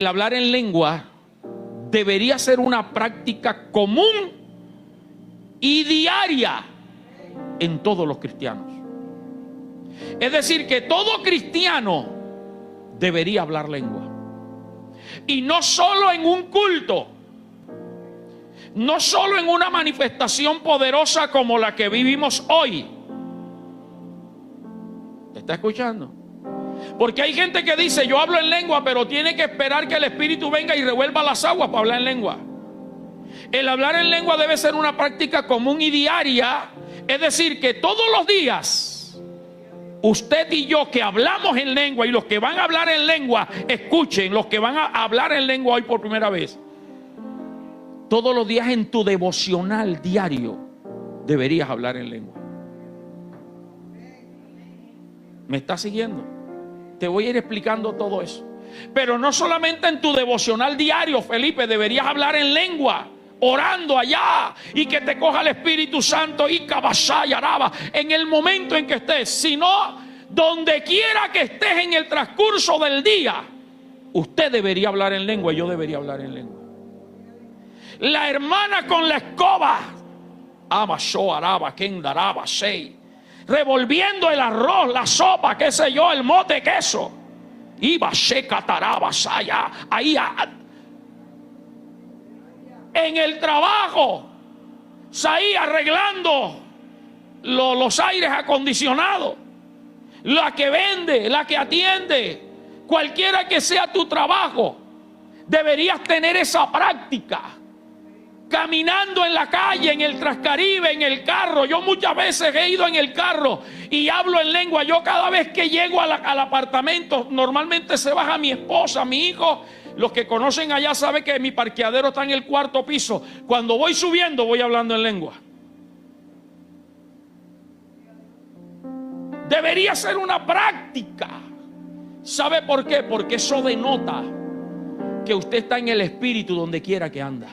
El hablar en lengua debería ser una práctica común y diaria en todos los cristianos. Es decir, que todo cristiano debería hablar lengua. Y no solo en un culto, no solo en una manifestación poderosa como la que vivimos hoy. ¿Está escuchando? Porque hay gente que dice: yo hablo en lengua, pero tiene que esperar que el Espíritu venga y revuelva las aguas para hablar en lengua. El hablar en lengua debe ser una práctica común y diaria. Es decir, que todos los días, usted y yo que hablamos en lengua, y los que van a hablar en lengua, escuchen, los que van a hablar en lengua hoy por primera vez, todos los días en tu devocional diario deberías hablar en lengua. ¿Me estás siguiendo? Te voy a ir explicando todo eso. Pero no solamente en tu devocional diario, Felipe, deberías hablar en lengua, orando allá, y que te coja el Espíritu Santo y cabashaya araba en el momento en que estés, sino donde quiera que estés en el transcurso del día, usted debería hablar en lengua y yo debería hablar en lengua. La hermana con la escoba, amasho araba kendaraba sei, revolviendo el arroz, la sopa, qué sé yo, el mote de queso, iba seca taraba saya ahí en el trabajo, ahí arreglando los aires acondicionados, la que vende, la que atiende, cualquiera que sea tu trabajo, deberías tener esa práctica. Caminando en la calle, en el Transcaribe, en el carro. Yo muchas veces he ido en el carro y hablo en lengua. Yo cada vez que llego al apartamento, normalmente se baja mi esposa, mi hijo. Los que conocen allá saben que mi parqueadero está en el 4º piso. Cuando voy subiendo, voy hablando en lengua. Debería ser una práctica. ¿Sabe por qué? Porque eso denota que usted está en el Espíritu donde quiera que anda.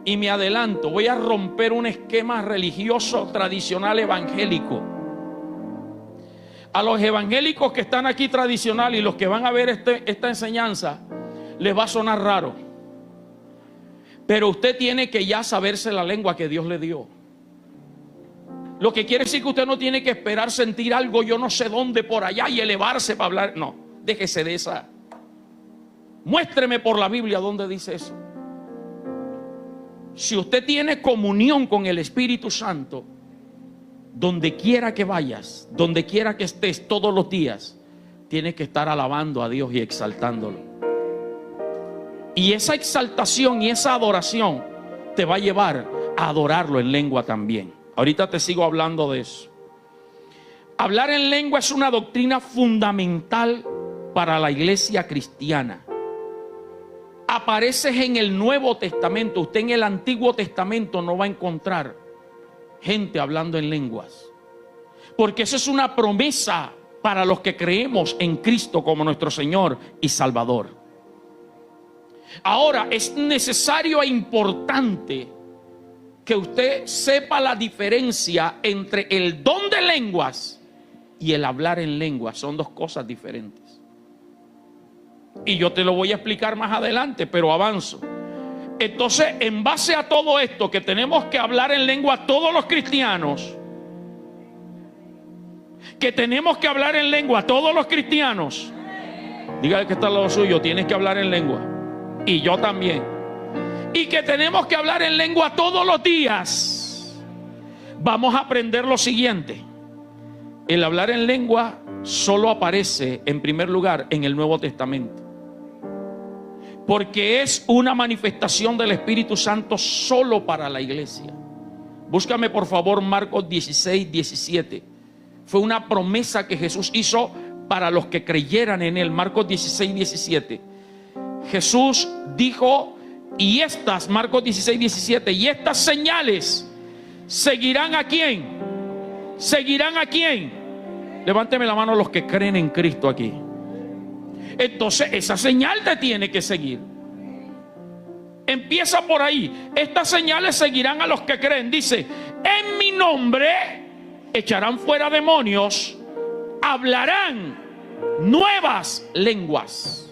Y me adelanto, voy a romper un esquema religioso tradicional evangélico. A los evangélicos que están aquí tradicional y los que van a ver esta enseñanza, les va a sonar raro. Pero usted tiene que ya saberse la lengua que Dios le dio. Lo que quiere decir que usted no tiene que esperar sentir algo, yo no sé dónde, por allá, y elevarse para hablar. No, déjese de esa. Muéstreme por la Biblia dónde dice eso. Si usted tiene comunión con el Espíritu Santo, donde quiera que vayas, donde quiera que estés todos los días, tienes que estar alabando a Dios y exaltándolo. Y esa exaltación y esa adoración te va a llevar a adorarlo en lengua también. Ahorita te sigo hablando de eso. Hablar en lengua es una doctrina fundamental para la iglesia cristiana. Aparece en el Nuevo Testamento. Usted en el Antiguo Testamento no va a encontrar gente hablando en lenguas, porque eso es una promesa para los que creemos en Cristo como nuestro Señor y Salvador. Ahora es necesario e importante que usted sepa la diferencia entre el don de lenguas y el hablar en lenguas. Son dos cosas diferentes. Y yo te lo voy a explicar más adelante, pero avanzo. Entonces, en base a todo esto, que tenemos que hablar en lengua todos los cristianos, que tenemos que hablar en lengua todos los cristianos, dígale que está al lado suyo, tienes que hablar en lengua, y yo también, y que tenemos que hablar en lengua todos los días, vamos a aprender lo siguiente. El hablar en lengua solo aparece en primer lugar en el Nuevo Testamento, porque es una manifestación del Espíritu Santo solo para la iglesia. Búscame por favor Marcos 16, 17. Fue una promesa que Jesús hizo para los que creyeran en Él. Marcos 16, 17. Jesús dijo, y estas, Marcos 16, 17, y estas señales seguirán ¿a quién? ¿Seguirán a quién? Levánteme la mano los que creen en Cristo aquí. Entonces esa señal te tiene que seguir. Empieza por ahí. Estas señales seguirán a los que creen. Dice, en mi nombre echarán fuera demonios, hablarán nuevas lenguas.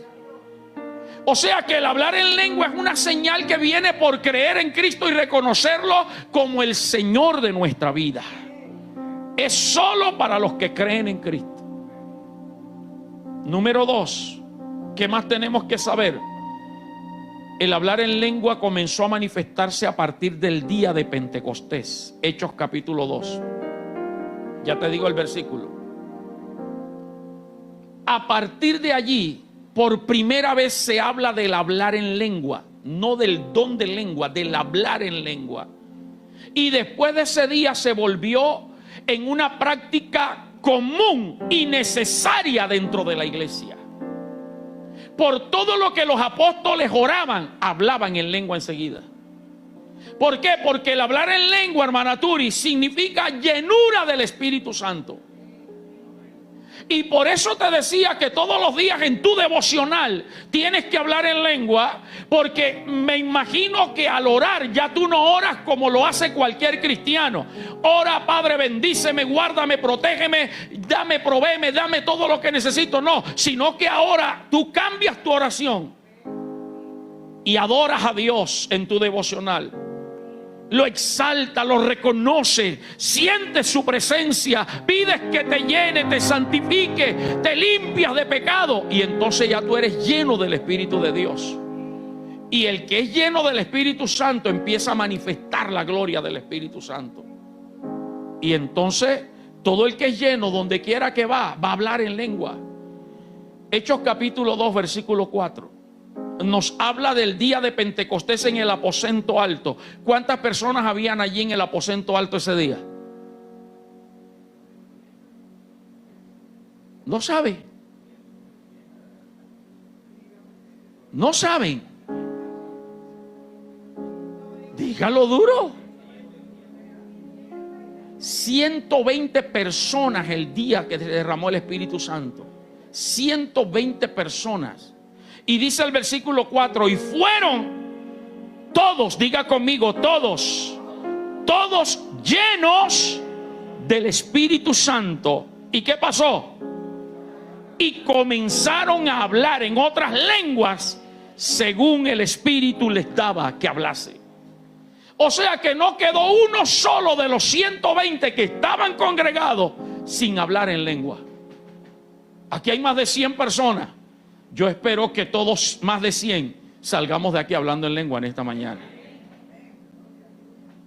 O sea que el hablar en lengua es una señal que viene por creer en Cristo y reconocerlo como el Señor de nuestra vida. Es solo para los que creen en Cristo. Número 2, ¿qué más tenemos que saber? El hablar en lengua comenzó a manifestarse a partir del día de Pentecostés. Hechos capítulo 2. Ya te digo el versículo. A partir de allí, por primera vez se habla del hablar en lengua, no del don de lengua, del hablar en lengua. Y después de ese día se volvió en una práctica común y necesaria dentro de la iglesia. Por todo lo que los apóstoles oraban, hablaban en lengua enseguida. ¿Por qué? Porque el hablar en lengua, hermana Turi, significa llenura del Espíritu Santo. Y por eso te decía que todos los días en tu devocional tienes que hablar en lengua, porque me imagino que al orar ya tú no oras como lo hace cualquier cristiano. Ora, Padre, bendíceme, guárdame, protégeme, dame, provéeme, dame todo lo que necesito. No, sino que ahora tú cambias tu oración y adoras a Dios en tu devocional. Lo exalta, lo reconoce, sientes su presencia, pides que te llene, te santifique, te limpias de pecado, y entonces ya tú eres lleno del Espíritu de Dios. Y el que es lleno del Espíritu Santo empieza a manifestar la gloria del Espíritu Santo. Y entonces todo el que es lleno, donde quiera que va a hablar en lengua. Hechos capítulo 2 versículo 4 nos habla del día de Pentecostés en el aposento alto. ¿Cuántas personas habían allí en el aposento alto ese día? No saben. No saben. Dígalo duro. 120 personas el día que se derramó el Espíritu Santo. 120 personas. Y dice el versículo 4, y fueron todos, diga conmigo, todos llenos del Espíritu Santo. ¿Y qué pasó? Y comenzaron a hablar en otras lenguas según el Espíritu les daba que hablase. O sea que no quedó uno solo de los 120 que estaban congregados sin hablar en lengua. Aquí hay más de 100 personas. Yo espero que todos, más de 100, salgamos de aquí hablando en lengua en esta mañana.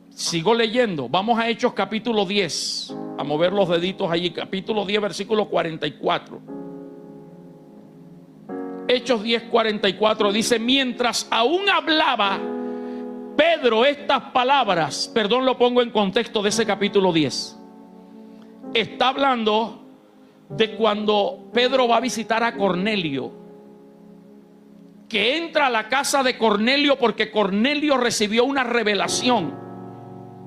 Sigo leyendo. Vamos a Hechos capítulo 10. A mover los deditos allí. Capítulo 10, versículo 44. Hechos 10, 44 dice: mientras aún hablaba Pedro estas palabras, perdón, lo pongo en contexto de ese capítulo 10. Está hablando de cuando Pedro va a visitar a Cornelio, que entra a la casa de Cornelio porque Cornelio recibió una revelación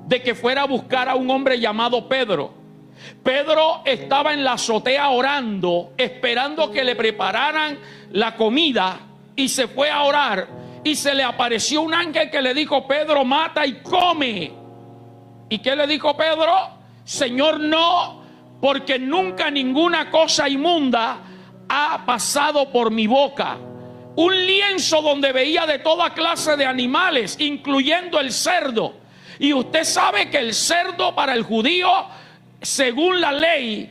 de que fuera a buscar a un hombre llamado Pedro. Pedro estaba en la azotea orando, esperando que le prepararan la comida, y se fue a orar, y se le apareció un ángel que le dijo: Pedro, mata y come. ¿Y qué le dijo Pedro? Señor, no, porque nunca ninguna cosa inmunda ha pasado por mi boca. Un lienzo donde veía de toda clase de animales, incluyendo el cerdo. Y usted sabe que el cerdo para el judío, según la ley,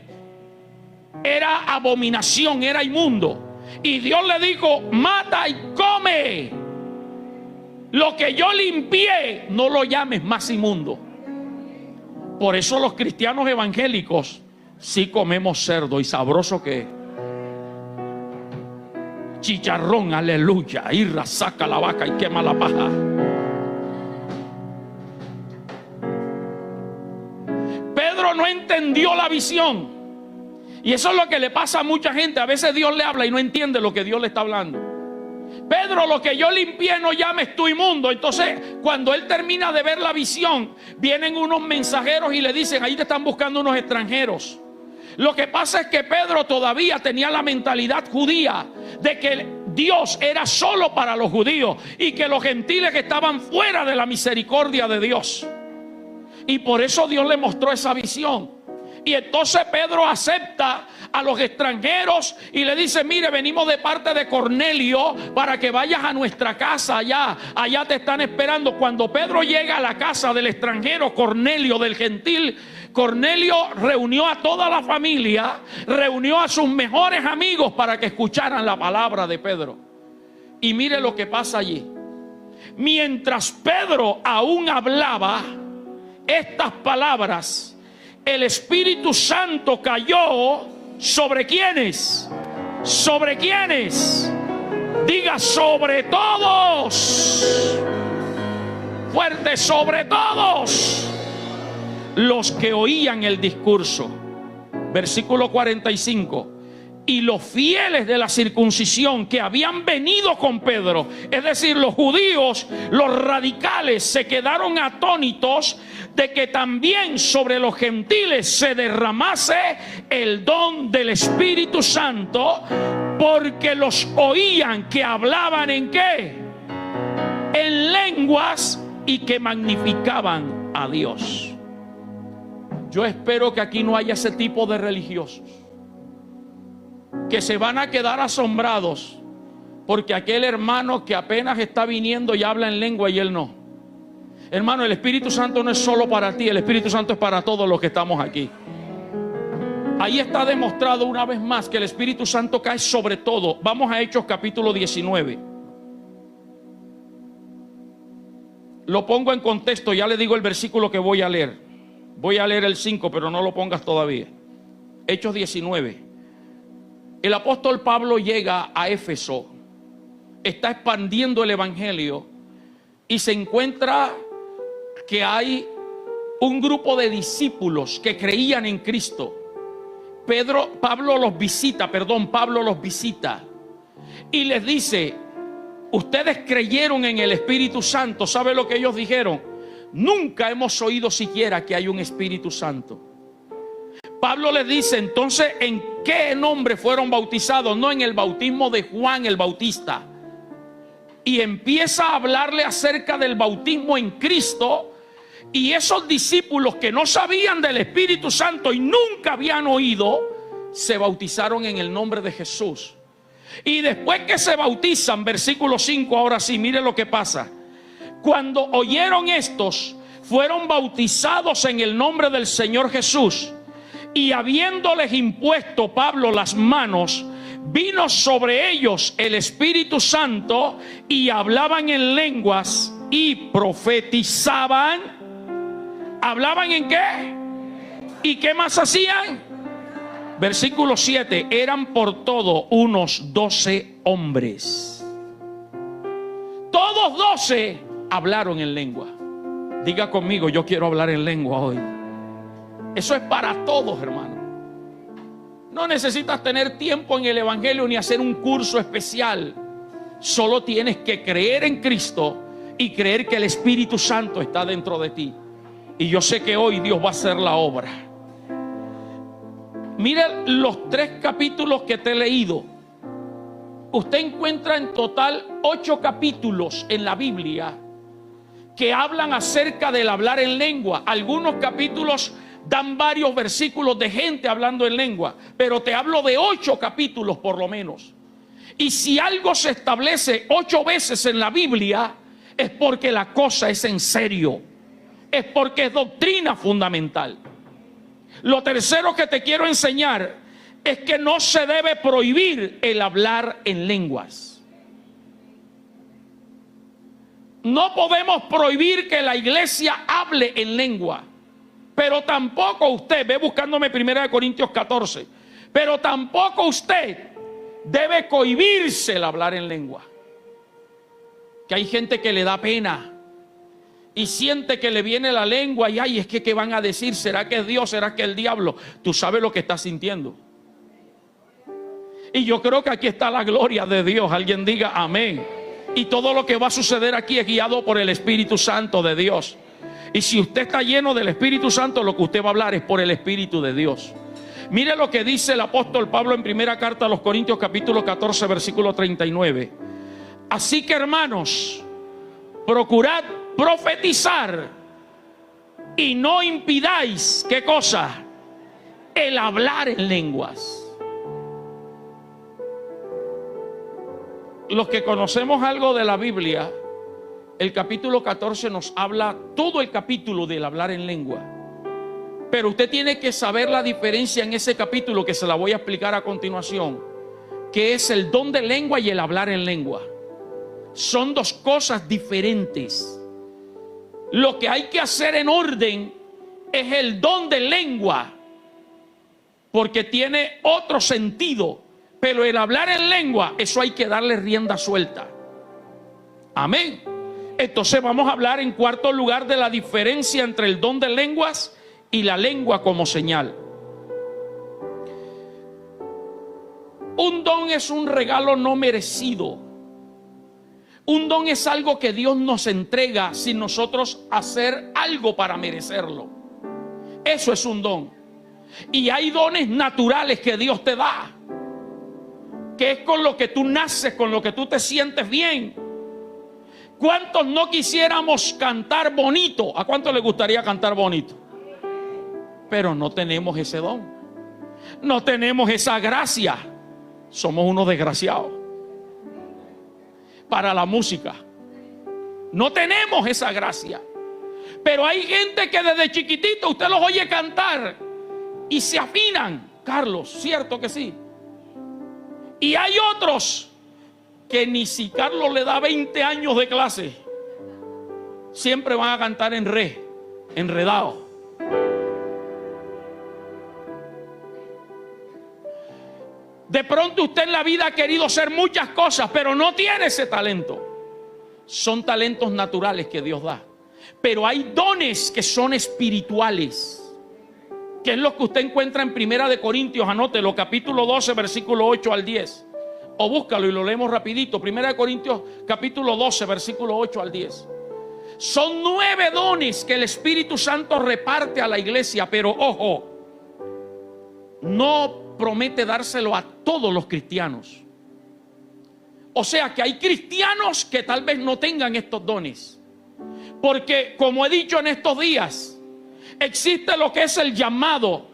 era abominación, era inmundo. Y Dios le dijo: mata y come. Lo que yo limpié, no lo llames más inmundo. Por eso los cristianos evangélicos sí comemos cerdo, y sabroso que es. Chicharrón, aleluya. Irra, saca la vaca y quema la paja. Pedro no entendió la visión. Y eso es lo que le pasa a mucha gente. A veces Dios le habla y no entiende lo que Dios le está hablando. Pedro, lo que yo limpié no llames tú inmundo. Entonces, cuando él termina de ver la visión, vienen unos mensajeros y le dicen: ahí te están buscando unos extranjeros. Lo que pasa es que Pedro todavía tenía la mentalidad judía de que Dios era solo para los judíos y que los gentiles estaban fuera de la misericordia de Dios. Y por eso Dios le mostró esa visión. Y entonces Pedro acepta a los extranjeros y le dice: mire, venimos de parte de Cornelio para que vayas a nuestra casa allá. Allá te están esperando. Cuando Pedro llega a la casa del extranjero Cornelio, del gentil, Cornelio reunió a toda la familia, reunió a sus mejores amigos para que escucharan la palabra de Pedro. Y mire lo que pasa allí. Mientras Pedro aún hablaba estas palabras, el Espíritu Santo cayó ¿sobre quiénes? ¿Sobre quiénes? Diga: sobre todos. Fuerte: sobre todos los que oían el discurso. Versículo 45. Y los fieles de la circuncisión que habían venido con Pedro, es decir, los judíos, los radicales, se quedaron atónitos de que también sobre los gentiles se derramase el don del Espíritu Santo, porque los oían que hablaban ¿en qué? En lenguas, y que magnificaban a Dios. Yo espero que aquí no haya ese tipo de religiosos que se van a quedar asombrados porque aquel hermano que apenas está viniendo y habla en lengua y él no. Hermano, el Espíritu Santo no es solo para ti, el Espíritu Santo es para todos los que estamos aquí. Ahí está demostrado una vez más que el Espíritu Santo cae sobre todo. Vamos a Hechos capítulo 19. Lo pongo en contexto, ya le digo el versículo que voy a leer. Voy a leer el 5, pero no lo pongas todavía. Hechos 19. El apóstol Pablo llega a Éfeso, está expandiendo el evangelio y se encuentra que hay un grupo de discípulos que creían en Cristo. Pablo los visita y les dice: ustedes creyeron en el Espíritu Santo. ¿Sabe lo que ellos dijeron? Nunca hemos oído siquiera que hay un Espíritu Santo. Pablo les dice: entonces, ¿en qué nombre fueron bautizados? No, en el bautismo de Juan el Bautista. Y empieza a hablarle acerca del bautismo en Cristo. Y esos discípulos que no sabían del Espíritu Santo y nunca habían oído, se bautizaron en el nombre de Jesús. Y después que se bautizan, versículo 5, ahora sí, mire lo que pasa. Cuando oyeron estos, fueron bautizados en el nombre del Señor Jesús. Y habiéndoles impuesto Pablo las manos, vino sobre ellos el Espíritu Santo, y hablaban en lenguas y profetizaban. ¿Hablaban en qué? ¿Y qué más hacían? Versículo 7. Eran por todo unos 12 hombres. Todos 12 hablaron en lengua. Diga conmigo: yo quiero hablar en lengua hoy. Eso es para todos, hermano. No necesitas tener tiempo en el evangelio ni hacer un curso especial. Solo tienes que creer en Cristo y creer que el Espíritu Santo está dentro de ti. Y yo sé que hoy Dios va a hacer la obra. Mire los 3 capítulos que te he leído. Usted encuentra en total 8 capítulos en la Biblia que hablan acerca del hablar en lengua. Algunos capítulos dan varios versículos de gente hablando en lengua, pero te hablo de 8 capítulos por lo menos. Y si algo se establece 8 veces en la Biblia, es porque la cosa es en serio, es porque es doctrina fundamental. Lo tercero que te quiero enseñar es que no se debe prohibir el hablar en lenguas. No podemos prohibir que la iglesia hable en lengua. Pero tampoco usted, ve buscándome 1 Corintios 14, pero tampoco usted debe cohibirse el hablar en lengua. Que hay gente que le da pena y siente que le viene la lengua y ay, es que ¿qué van a decir? ¿Será que es Dios? ¿Será que es el diablo? Tú sabes lo que estás sintiendo. Y yo creo que aquí está la gloria de Dios. Alguien diga amén. Y todo lo que va a suceder aquí es guiado por el Espíritu Santo de Dios. Y si usted está lleno del Espíritu Santo, lo que usted va a hablar es por el Espíritu de Dios. Mire lo que dice el apóstol Pablo en primera carta a los Corintios capítulo 14 versículo 39. Así que, hermanos, procurad profetizar y no impidáis, ¿qué cosa? el hablar en lenguas. Los que conocemos algo de la Biblia, el capítulo 14 nos habla todo el capítulo del hablar en lengua. Pero usted tiene que saber la diferencia en ese capítulo, que se la voy a explicar a continuación, que es el don de lengua y el hablar en lengua. Son dos cosas diferentes. Lo que hay que hacer en orden es el don de lengua, porque tiene otro sentido. Pero el hablar en lengua, eso hay que darle rienda suelta. Amén. Entonces vamos a hablar en cuarto lugar de la diferencia entre el don de lenguas y la lengua como señal. Un don es un regalo no merecido. Un don es algo que Dios nos entrega sin nosotros hacer algo para merecerlo. Eso es un don. Y hay dones naturales que Dios te da, que es con lo que tú naces, con lo que tú te sientes bien. ¿Cuántos no quisiéramos cantar bonito? ¿A cuántos les gustaría cantar bonito? Pero no tenemos ese don. No tenemos esa gracia. Somos unos desgraciados para la música. No tenemos esa gracia. Pero hay gente que desde chiquitito usted los oye cantar y se afinan. Carlos, ¿cierto que sí? Y hay otros que ni si Carlos le da 20 años de clase, siempre van a cantar en re, enredado. De pronto usted en la vida ha querido hacer muchas cosas, pero no tiene ese talento. Son talentos naturales que Dios da. Pero hay dones que son espirituales, que es lo que usted encuentra en Primera de Corintios, anótelo, capítulo 12, versículo 8 al 10. O búscalo y lo leemos rapidito. Primera de Corintios, capítulo 12, versículo 8 al 10. Son 9 dones que el Espíritu Santo reparte a la iglesia, pero ojo, no promete dárselo a todos los cristianos. O sea que hay cristianos que tal vez no tengan estos dones. Porque, como he dicho en estos días, existe lo que es el llamado,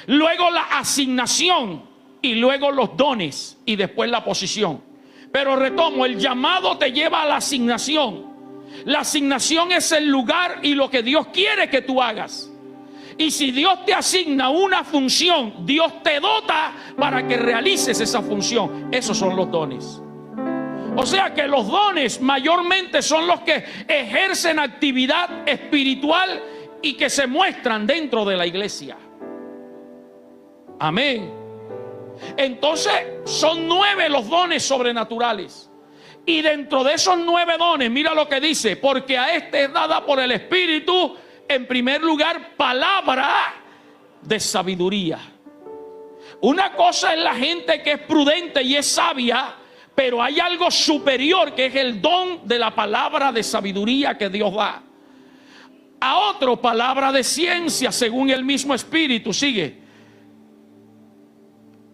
luego la asignación y luego los dones y después la posición. Pero retomo, el llamado te lleva a la asignación. La asignación es el lugar y lo que Dios quiere que tú hagas. Y si Dios te asigna una función, Dios te dota para que realices esa función. Esos son los dones. O sea que los dones mayormente son los que ejercen actividad espiritual y que se muestran dentro de la iglesia. Amén. Entonces son 9 los dones sobrenaturales. Y dentro de esos 9 dones, mira lo que dice: porque a este es dada por el Espíritu, en primer lugar, palabra de sabiduría. Una cosa es la gente que es prudente y es sabia, pero hay algo superior que es el don de la palabra de sabiduría que Dios da. A otro, palabra de ciencia según el mismo Espíritu. Sigue.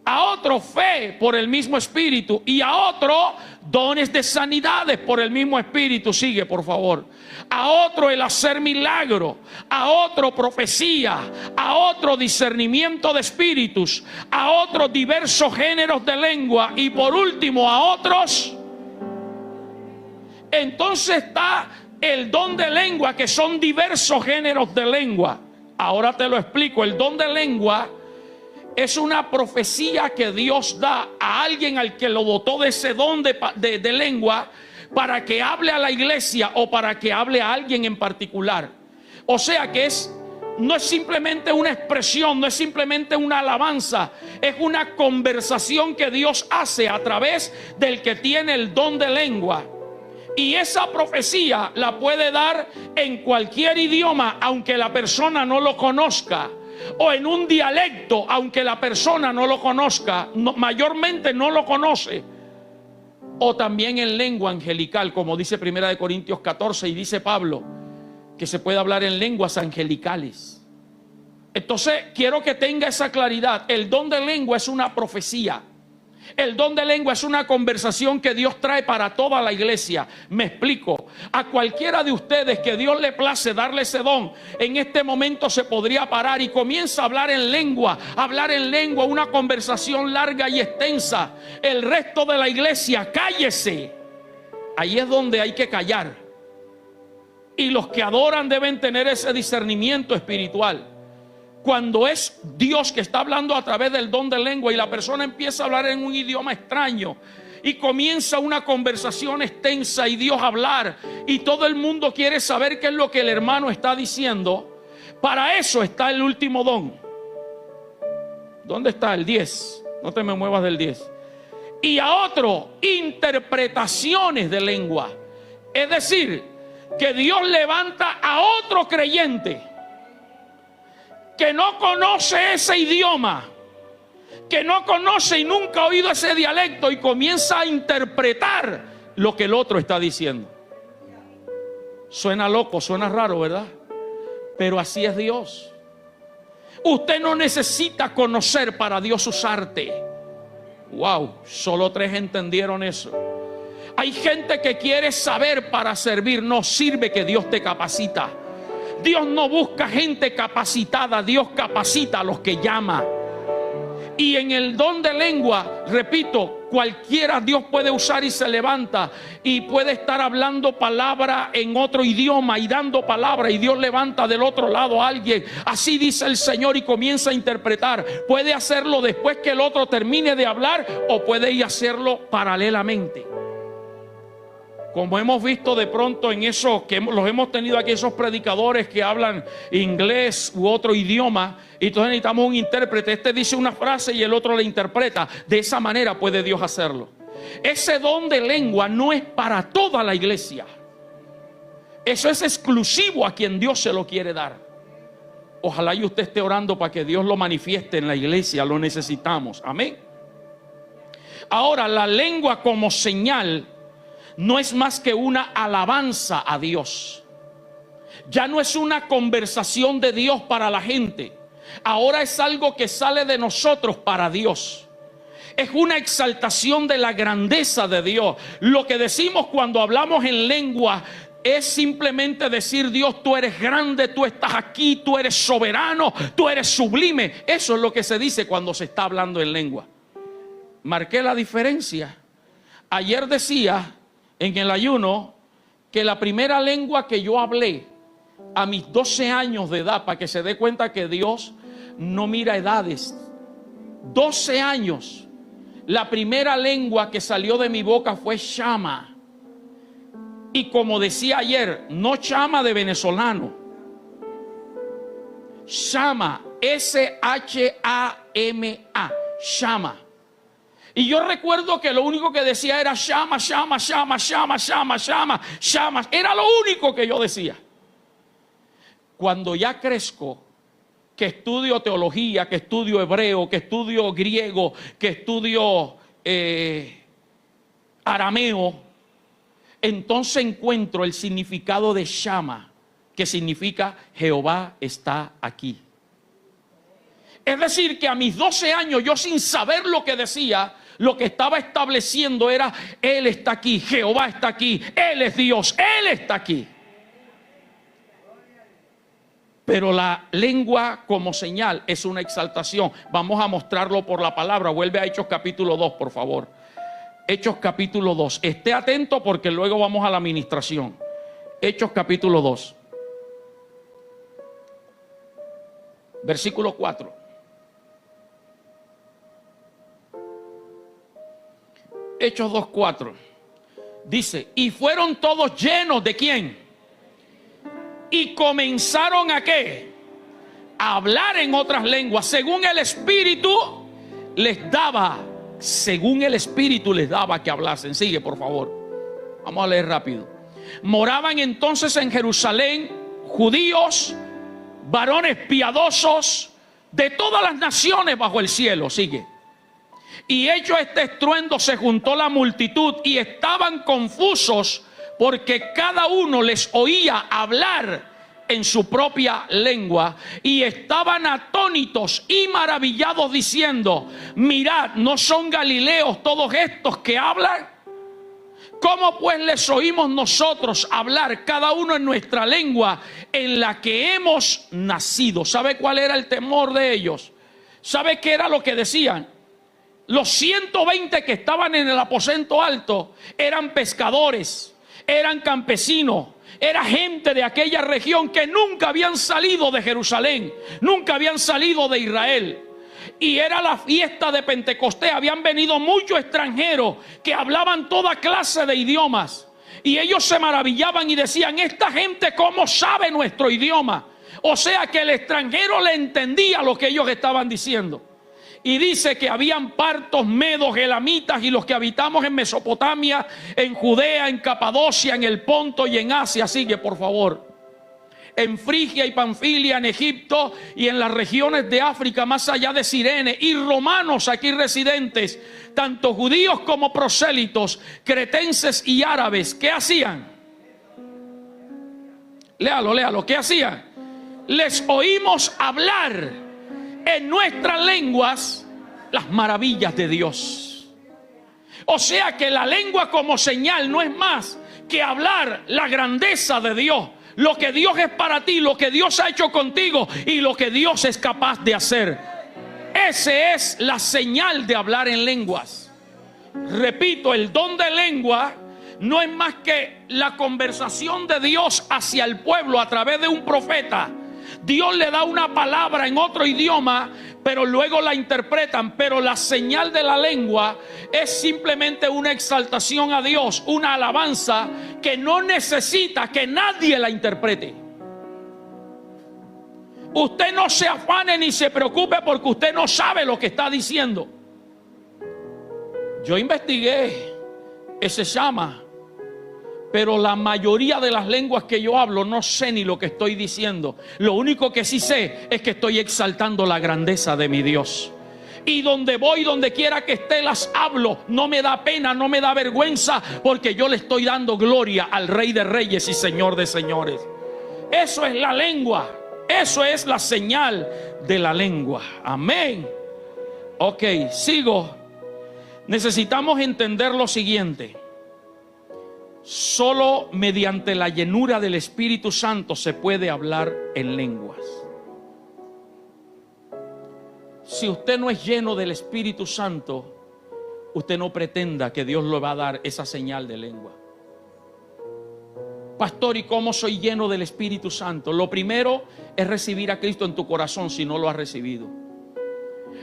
A otro, fe por el mismo Espíritu. Y a otro, dones de sanidades por el mismo Espíritu. Sigue, por favor. A otro, el hacer milagro. A otro, profecía. A otro, discernimiento de espíritus. A otro, diversos géneros de lengua. Y por último, a otros. Entonces está el don de lengua, que son diversos géneros de lengua. Ahora te lo explico. El don de lengua es una profecía que Dios da a alguien al que lo dotó de ese don de lengua, para que hable a la iglesia o para que hable a alguien en particular. O sea que no es simplemente una expresión, no es simplemente una alabanza, es una conversación que Dios hace a través del que tiene el don de lengua. Y esa profecía la puede dar en cualquier idioma, aunque la persona no lo conozca. O en un dialecto, aunque la persona no lo conozca, mayormente no lo conoce. O también en lengua angelical, como dice Primera de Corintios 14, y dice Pablo que se puede hablar en lenguas angelicales. Entonces quiero que tenga esa claridad. El don de lengua es una profecía. El don de lengua es una conversación que Dios trae para toda la iglesia. Me explico. A cualquiera de ustedes que Dios le place darle ese don, en este momento se podría parar y comienza a hablar en lengua, una conversación larga y extensa. El resto de la iglesia, cállese. Ahí es donde hay que callar. Y los que adoran deben tener ese discernimiento espiritual. Cuando es Dios que está hablando a través del don de lengua y la persona empieza a hablar en un idioma extraño y comienza una conversación extensa y Dios hablar y todo el mundo quiere saber qué es lo que el hermano está diciendo, para eso está el último don. ¿Dónde está el 10? No te me muevas del 10. Y a otro, interpretaciones de lengua. Es decir, que Dios levanta a otro creyente que no conoce ese idioma, que no conoce y nunca ha oído ese dialecto y comienza a interpretar lo que el otro está diciendo. Suena loco, suena raro, ¿verdad? Pero así es Dios. Usted no necesita conocer para Dios usarte. Wow, solo 3 entendieron eso. Hay gente que quiere saber para servir. No sirve, que Dios te capacita. Dios no busca gente capacitada, Dios capacita a los que llama. Y en el don de lengua, repito, cualquiera Dios puede usar y se levanta y puede estar hablando palabra en otro idioma y dando palabra, y Dios levanta del otro lado a alguien. Así dice el Señor, y comienza a interpretar. Puede hacerlo después que el otro termine de hablar, o puede ir a hacerlo paralelamente. Como hemos visto de pronto en eso, que los hemos tenido aquí, esos predicadores que hablan inglés u otro idioma, y entonces necesitamos un intérprete. Este dice una frase y el otro la interpreta. De esa manera puede Dios hacerlo. Ese don de lengua no es para toda la iglesia. Eso es exclusivo a quien Dios se lo quiere dar. Ojalá y usted esté orando para que Dios lo manifieste en la iglesia. Lo necesitamos. Amén. Ahora, la lengua como señal no es más que una alabanza a Dios. Ya no es una conversación de Dios para la gente. Ahora es algo que sale de nosotros para Dios. Es una exaltación de la grandeza de Dios. Lo que decimos cuando hablamos en lengua es simplemente decir: Dios, tú eres grande, tú estás aquí, tú eres soberano, tú eres sublime. Eso es lo que se dice cuando se está hablando en lengua. Marqué la diferencia. Ayer decía en el ayuno que la primera lengua que yo hablé a mis 12 años de edad, para que se dé cuenta que Dios no mira edades, 12 años, la primera lengua que salió de mi boca fue Shama. Y como decía ayer, no Chama de venezolano, Shama, S-H-A-M-A, Shama. Y yo recuerdo que lo único que decía era Shama, Shama, Shama, Shama, Shama, Shama, Shama. Era lo único que yo decía. Cuando ya crezco, que estudio teología, que estudio hebreo, que estudio griego, que estudio arameo, entonces encuentro el significado de Shama, que significa Jehová está aquí. Es decir, que a mis 12 años, yo sin saber lo que decía, lo que estaba estableciendo era: Él está aquí, Jehová está aquí, Él es Dios, Él está aquí. Pero la lengua como señal es una exaltación. Vamos a mostrarlo por la palabra. Vuelve a Hechos capítulo 2, por favor. Hechos capítulo 2. Esté atento porque luego vamos a la administración. Hechos capítulo 2. Versículo 4. Hechos 2:4 dice: y fueron todos llenos ¿de quién? Y comenzaron ¿a qué? A hablar en otras lenguas, según el Espíritu les daba. Según el Espíritu les daba que hablasen. Sigue, por favor. Vamos a leer rápido. Moraban entonces en Jerusalén judíos, varones piadosos de todas las naciones bajo el cielo. Sigue. Y hecho este estruendo, se juntó la multitud y estaban confusos, porque cada uno les oía hablar en su propia lengua y estaban atónitos y maravillados diciendo: mirad, ¿no son galileos todos estos que hablan? ¿Cómo pues les oímos nosotros hablar cada uno en nuestra lengua en la que hemos nacido? ¿Sabe cuál era el temor de ellos? ¿Sabe qué era lo que decían? Los 120 que estaban en el aposento alto eran pescadores, eran campesinos, era gente de aquella región que nunca habían salido de Jerusalén, nunca habían salido de Israel. Y era la fiesta de Pentecostés, habían venido muchos extranjeros que hablaban toda clase de idiomas. Y ellos se maravillaban y decían: esta gente ¿cómo sabe nuestro idioma? O sea que el extranjero le entendía lo que ellos estaban diciendo. Y dice que habían partos, medos, elamitas y los que habitamos en Mesopotamia, en Judea, en Capadocia, en el Ponto y en Asia. Sigue, por favor. En Frigia y Panfilia, en Egipto y en las regiones de África más allá de Cirene, y romanos aquí residentes, tanto judíos como prosélitos, cretenses y árabes. ¿Qué hacían? Léalo. ¿Qué hacían? Les oímos hablar en nuestras lenguas las maravillas de Dios. O sea que la lengua como señal no es más que hablar la grandeza de Dios, lo que Dios es para ti, lo que Dios ha hecho contigo y lo que Dios es capaz de hacer. Esa es la señal de hablar en lenguas. Repito, el don de lengua no es más que la conversación de Dios hacia el pueblo a través de un profeta. Dios le da una palabra en otro idioma, pero luego la interpretan. Pero la señal de la lengua es simplemente una exaltación a Dios, una alabanza que no necesita que nadie la interprete. Usted no se afane ni se preocupe porque usted no sabe lo que está diciendo. Yo investigué ese llama, pero la mayoría de las lenguas que yo hablo no sé ni lo que estoy diciendo. Lo único que sí sé es que estoy exaltando la grandeza de mi Dios. Y donde voy, donde quiera que esté, las hablo. No me da pena, no me da vergüenza, porque yo le estoy dando gloria al Rey de Reyes y Señor de Señores. Eso es la lengua. Eso es la señal de la lengua. Amén. Ok, sigo. Necesitamos entender lo siguiente. Solo mediante la llenura del Espíritu Santo se puede hablar en lenguas. Si usted no es lleno del Espíritu Santo, usted no pretenda que Dios le va a dar esa señal de lengua. Pastor, ¿y cómo soy lleno del Espíritu Santo? Lo primero es recibir a Cristo en tu corazón si no lo has recibido.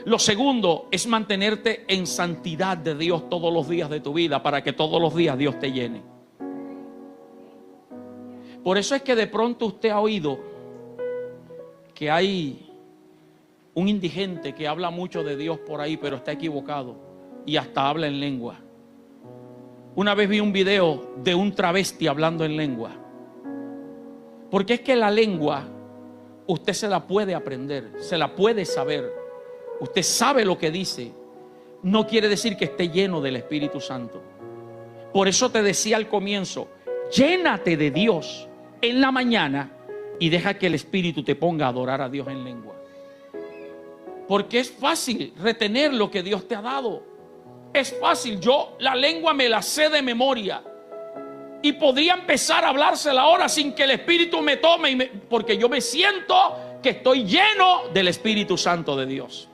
Lo segundo es mantenerte en santidad de Dios todos los días de tu vida, para que todos los días Dios te llene. Por eso es que de pronto usted ha oído que hay un indigente que habla mucho de Dios por ahí, pero está equivocado y hasta habla en lengua. Una vez vi un video de un travesti hablando en lengua. Porque es que la lengua usted se la puede aprender, se la puede saber. Usted sabe lo que dice. No quiere decir que esté lleno del Espíritu Santo. Por eso te decía al comienzo, llénate de Dios en la mañana y deja que el Espíritu te ponga a adorar a Dios en lengua. Porque es fácil retener lo que Dios te ha dado. Es fácil. Yo la lengua me la sé de memoria y podría empezar a hablársela ahora sin que el Espíritu me tome porque yo me siento que estoy lleno del Espíritu Santo de Dios.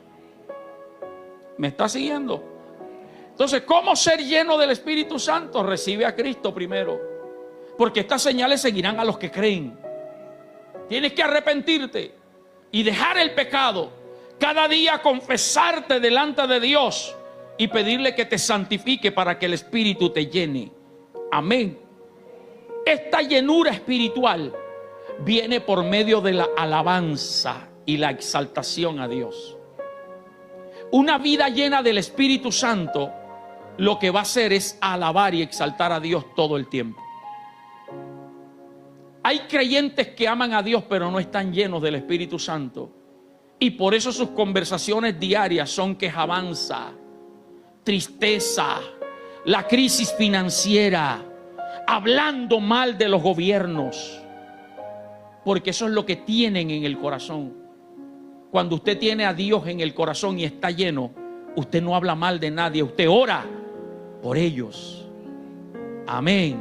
¿Me está siguiendo? Entonces, ¿cómo ser lleno del Espíritu Santo? Recibe a Cristo primero. Porque estas señales seguirán a los que creen. Tienes que arrepentirte y dejar el pecado. Cada día confesarte delante de Dios y pedirle que te santifique para que el Espíritu te llene. Amén. Esta llenura espiritual viene por medio de la alabanza y la exaltación a Dios. Una vida llena del Espíritu Santo lo que va a hacer es alabar y exaltar a Dios todo el tiempo. Hay creyentes que aman a Dios pero no están llenos del Espíritu Santo. Y por eso sus conversaciones diarias son quejabanza, tristeza, la crisis financiera, hablando mal de los gobiernos. porque eso es lo que tienen en el corazón. Cuando usted tiene a Dios en el corazón y está lleno, usted no habla mal de nadie, usted ora por ellos. Amén.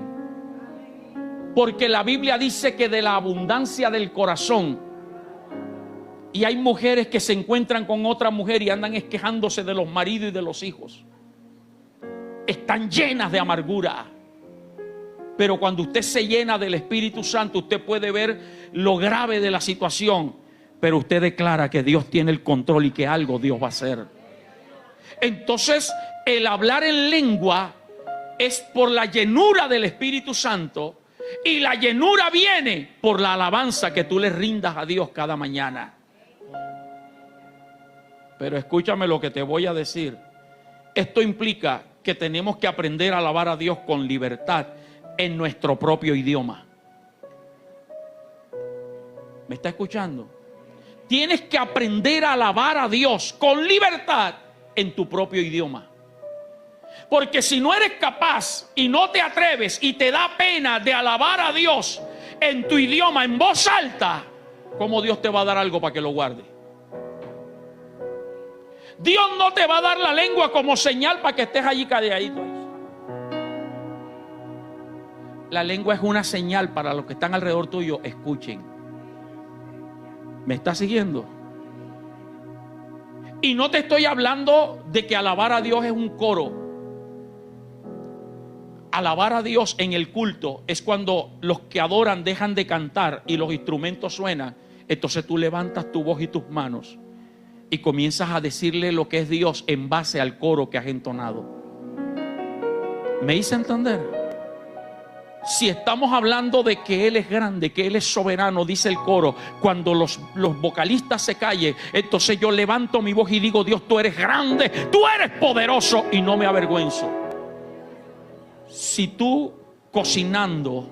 Porque la Biblia dice que de la abundancia del corazón, y hay mujeres que se encuentran con otra mujer y andan quejándose de los maridos y de los hijos. Están llenas de amargura. Pero cuando usted se llena del Espíritu Santo, usted puede ver lo grave de la situación, pero usted declara que Dios tiene el control y que algo Dios va a hacer. Entonces, el hablar en lengua es por la llenura del Espíritu Santo, y la llenura viene por la alabanza que tú le rindas a Dios cada mañana. Pero escúchame lo que te voy a decir. Esto implica que tenemos que aprender a alabar a Dios con libertad en nuestro propio idioma. ¿Me está escuchando? Tienes que aprender a alabar a Dios con libertad en tu propio idioma. Porque si no eres capaz y no te atreves y te da pena de alabar a Dios en tu idioma en voz alta, ¿cómo Dios te va a dar algo para que lo guarde? Dios no te va a dar la lengua como señal para que estés allí calladito. La lengua es una señal para los que están alrededor tuyo. Escuchen. ¿Me está siguiendo? Y no te estoy hablando de que alabar a Dios es un coro. Alabar a Dios en el culto es cuando los que adoran dejan de cantar y los instrumentos suenan. Entonces tú levantas tu voz y tus manos y comienzas a decirle lo que es Dios en base al coro que has entonado. ¿Me hice entender? Si estamos hablando de que Él es grande, que Él es soberano, dice el coro, cuando los vocalistas se callen, entonces yo levanto mi voz y digo: Dios, tú eres grande, tú eres poderoso, y no me avergüenzo. Si tú cocinando,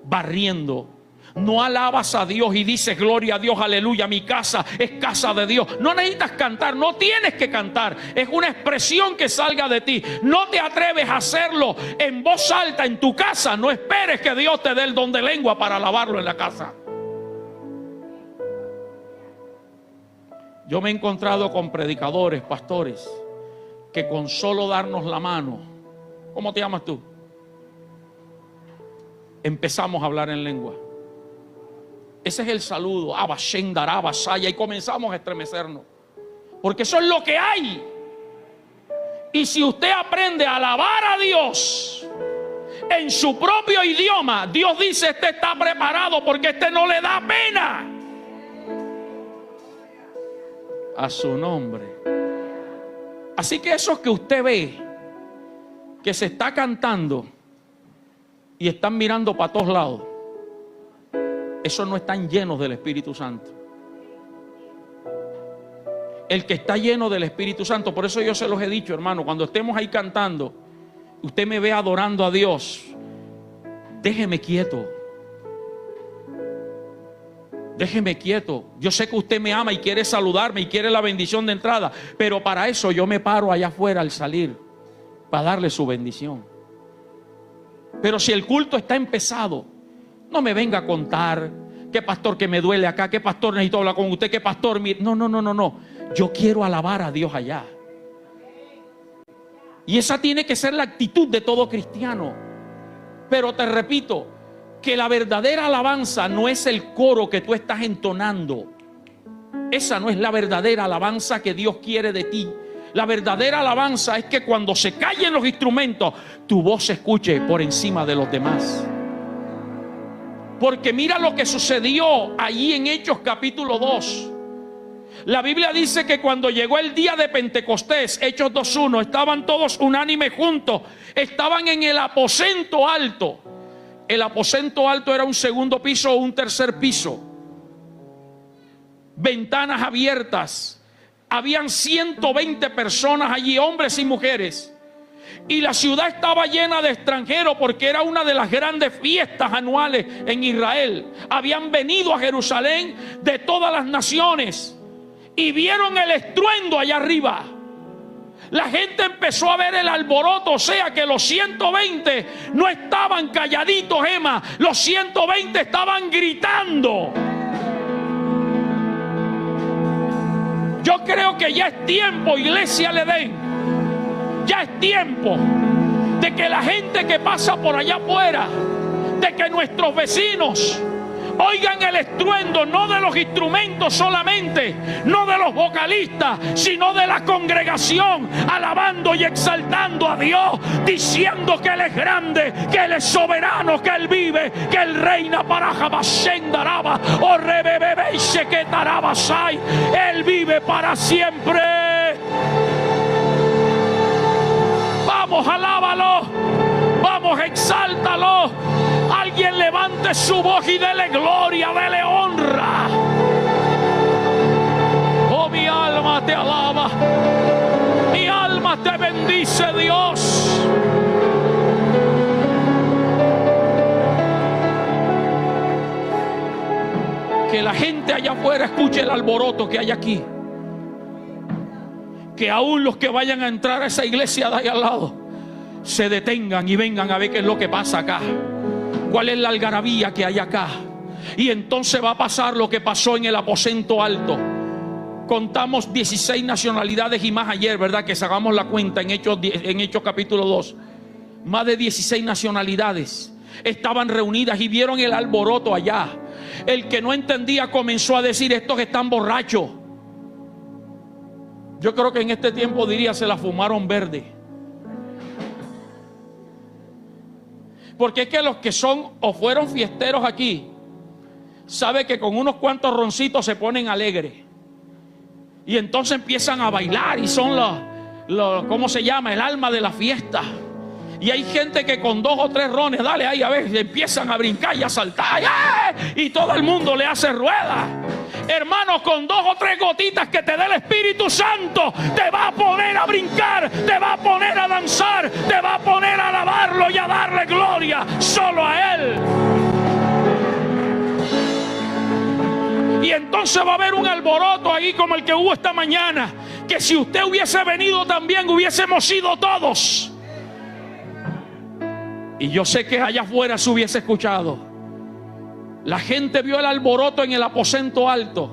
barriendo, no alabas a Dios y dices gloria a Dios, aleluya, mi casa es casa de Dios, no necesitas cantar, no tienes que cantar, es una expresión que salga de ti. No te atreves a hacerlo en voz alta en tu casa, no esperes que Dios te dé el don de lengua para alabarlo en la casa. Yo me he encontrado con predicadores, pastores, que con solo darnos la mano, ¿cómo te llamas tú?, empezamos a hablar en lengua. Ese es el saludo, Abashendara, Abasaya, y comenzamos a estremecernos. Porque eso es lo que hay. Y si usted aprende a alabar a Dios en su propio idioma, Dios dice: este está preparado porque este no le da pena. A su nombre. Así que esos que usted ve que se está cantando y están mirando para todos lados, esos no están llenos del Espíritu Santo. El que está lleno del Espíritu Santo, por eso yo se los he dicho, hermano, cuando estemos ahí cantando, usted me ve adorando a Dios, déjeme quieto. Déjeme quieto. Yo sé que usted me ama y quiere saludarme y quiere la bendición de entrada, pero para eso yo me paro allá afuera al salir, para darle su bendición. Pero si el culto está empezado, no me venga a contar que pastor, que me duele acá, que pastor, necesito hablar con usted, que pastor, no. Yo quiero alabar a Dios allá. Y esa tiene que ser la actitud de todo cristiano. Pero te repito, que la verdadera alabanza no es el coro que tú estás entonando. Esa no es la verdadera alabanza que Dios quiere de ti. La verdadera alabanza es que cuando se callen los instrumentos, tu voz se escuche por encima de los demás. Porque mira lo que sucedió allí en Hechos capítulo 2. La Biblia dice que cuando llegó el día de Pentecostés, Hechos 2:1, estaban todos unánimes juntos. Estaban en el aposento alto. El aposento alto era un segundo piso o un tercer piso. Ventanas abiertas. Habían 120 personas allí, hombres y mujeres. Y la ciudad estaba llena de extranjeros porque era una de las grandes fiestas anuales en Israel. Habían venido a Jerusalén de todas las naciones y vieron el estruendo allá arriba. La gente empezó a ver el alboroto, o sea que los 120 no estaban calladitos, Emma. Los 120 estaban gritando. Yo creo que ya es tiempo, iglesia Edén. Ya es tiempo de que la gente que pasa por allá afuera, de que nuestros vecinos oigan el estruendo, no de los instrumentos solamente, no de los vocalistas, sino de la congregación, alabando y exaltando a Dios, diciendo que Él es grande, que Él es soberano, que Él vive, que Él reina para jamás. O rebebebe y se quetarabasai. Él vive para siempre. Vamos, alábalo. Vamos, exáltalo. Alguien levante su voz y dele gloria, dele honra. Oh, mi alma te alaba. Mi alma te bendice, Dios. Que la gente allá afuera escuche el alboroto que hay aquí. Que aún los que vayan a entrar a esa iglesia de ahí al lado se detengan y vengan a ver qué es lo que pasa acá. ¿Cuál es la algarabía que hay acá? Y entonces va a pasar lo que pasó en el aposento alto. Contamos 16 nacionalidades y más ayer, ¿verdad? Que sacamos la cuenta en Hechos capítulo 2. Más de 16 nacionalidades estaban reunidas y vieron el alboroto allá. El que no entendía comenzó a decir: estos están borrachos. Yo creo que en este tiempo diría: se la fumaron verde. Porque es que los que son o fueron fiesteros aquí, sabe que con unos cuantos roncitos se ponen alegres. Y entonces empiezan a bailar y son los ¿cómo se llama? El alma de la fiesta. Y hay gente que con 2 o 3 rones, dale ahí a ver, empiezan a brincar y a saltar. ¡Eh! Y todo el mundo le hace rueda. Hermano, con 2 o 3 gotitas que te dé el Espíritu Santo, te va a poner a brincar, te va a poner a danzar, te va a poner a alabarlo y a darle gloria solo a Él. Y entonces va a haber un alboroto ahí como el que hubo esta mañana, que si usted hubiese venido también hubiésemos ido todos. Y yo sé que allá afuera se hubiese escuchado. La gente vio el alboroto en el aposento alto